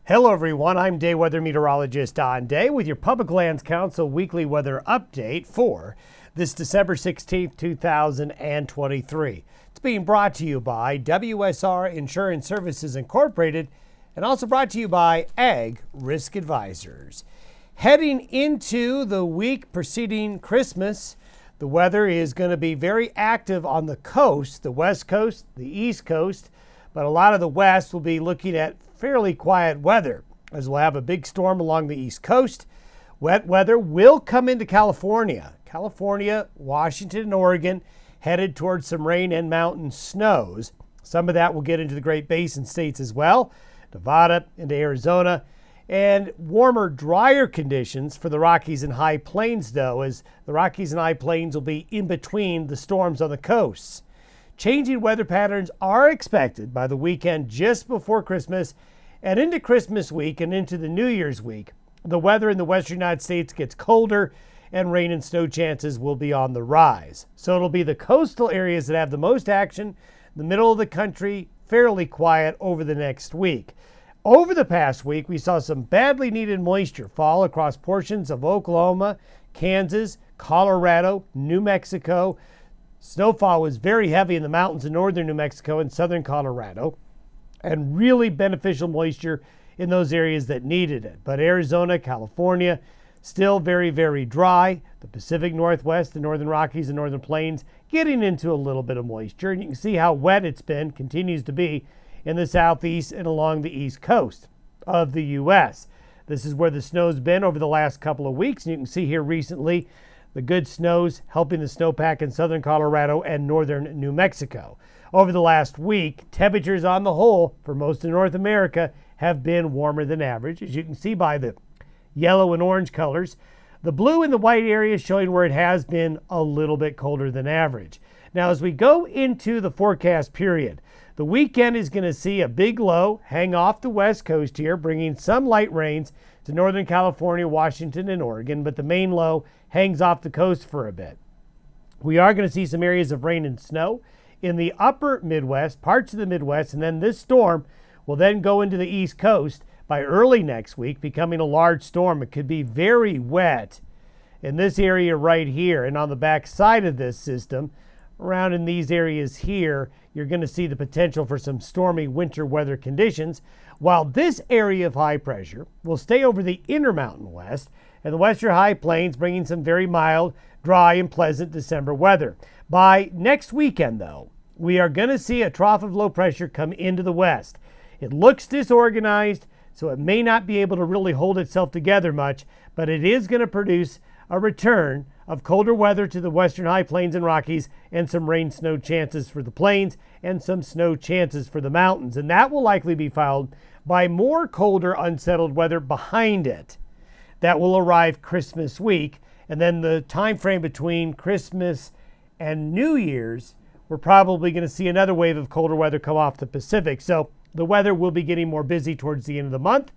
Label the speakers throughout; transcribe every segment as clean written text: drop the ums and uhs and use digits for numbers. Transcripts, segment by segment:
Speaker 1: Hello everyone, I'm day weather meteorologist Don Day with your Public Lands Council weekly weather update for this December 16th, 2023. It's being brought to you by WSR Insurance Services Incorporated and also brought to you by Ag Risk Advisors. Heading into the week preceding Christmas, the weather is going to be very active on the coast, the west coast, the east coast, but a lot of the west will be looking at fairly quiet weather as we'll have a big storm along the east coast. Wet weather will come into California, Washington, and Oregon, headed towards some rain and mountain snows. Some of that will get into the Great Basin states as well, Nevada into Arizona, and warmer, drier conditions for the Rockies and High Plains, though, as the Rockies and High Plains will be in between the storms on the coasts. Changing weather patterns are expected by the weekend just before Christmas and into Christmas week and into the New Year's week. The weather in the western United States gets colder and rain and snow chances will be on the rise. So it'll be the coastal areas that have the most action, the middle of the country fairly quiet over the next week. Over the past week, we saw some badly needed moisture fall across portions of Oklahoma, Kansas, Colorado, New Mexico. Snowfall was very heavy in the mountains in northern New Mexico and southern Colorado, and really beneficial moisture in those areas that needed it. But Arizona, California, still very, very dry. The Pacific Northwest, the Northern Rockies, and Northern Plains getting into a little bit of moisture. And you can see how wet it's been, continues to be, in the southeast and along the east coast of the U.S. This is where the snow's been over the last couple of weeks. And you can see here recently the good snows helping the snowpack in southern Colorado and northern New Mexico. Over the last week, temperatures on the whole for most of North America have been warmer than average, as you can see by the yellow and orange colors. The blue and the white areas showing where it has been a little bit colder than average. Now, as we go into the forecast period, the weekend is going to see a big low hang off the west coast here, bringing some light rains to Northern California, Washington, and Oregon, but the main low hangs off the coast for a bit. We are going to see some areas of rain and snow in the upper Midwest, parts of the Midwest, and then this storm will then go into the East Coast by early next week, becoming a large storm. It could be very wet in this area right here, and on the back side of this system, around in these areas here, you're going to see the potential for some stormy winter weather conditions, while this area of high pressure will stay over the Intermountain West and the western high plains, bringing some very mild, dry, and pleasant December weather. By next weekend, though, we are going to see a trough of low pressure come into the west. It looks disorganized, so it may not be able to really hold itself together much, but it is going to produce a return of colder weather to the western high plains and Rockies and some rain snow chances for the plains and some snow chances for the mountains. And that will likely be followed by more colder, unsettled weather behind it that will arrive Christmas week. And then the time frame between Christmas and New Year's, we're probably going to see another wave of colder weather come off the Pacific. So the weather will be getting more busy towards the end of the month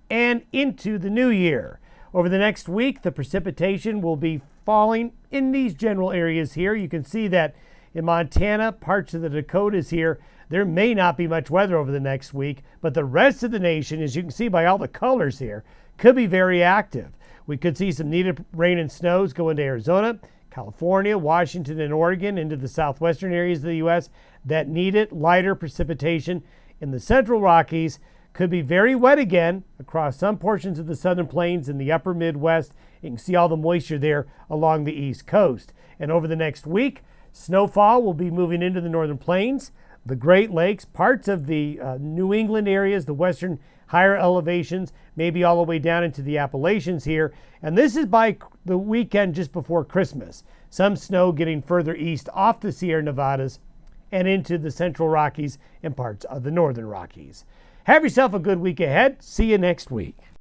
Speaker 1: and into the new year. Over the next week, the precipitation will be falling in these general areas here. You can see that in Montana, parts of the Dakotas here, there may not be much weather over the next week, but the rest of the nation, as you can see by all the colors here, could be very active. We could see some needed rain and snows go into Arizona, California, Washington, and Oregon, into the southwestern areas of the U.S. that need it. Lighter precipitation in the central Rockies. Could be very wet again across some portions of the southern plains in the upper Midwest. You can see all the moisture there along the east coast. And over the next week, snowfall will be moving into the northern plains, the Great Lakes, parts of the New England areas, the western higher elevations, maybe all the way down into the Appalachians here. And this is by the weekend just before Christmas. Some snow getting further east off the Sierra Nevadas and into the central Rockies and parts of the northern Rockies. Have yourself a good week ahead. See you next week.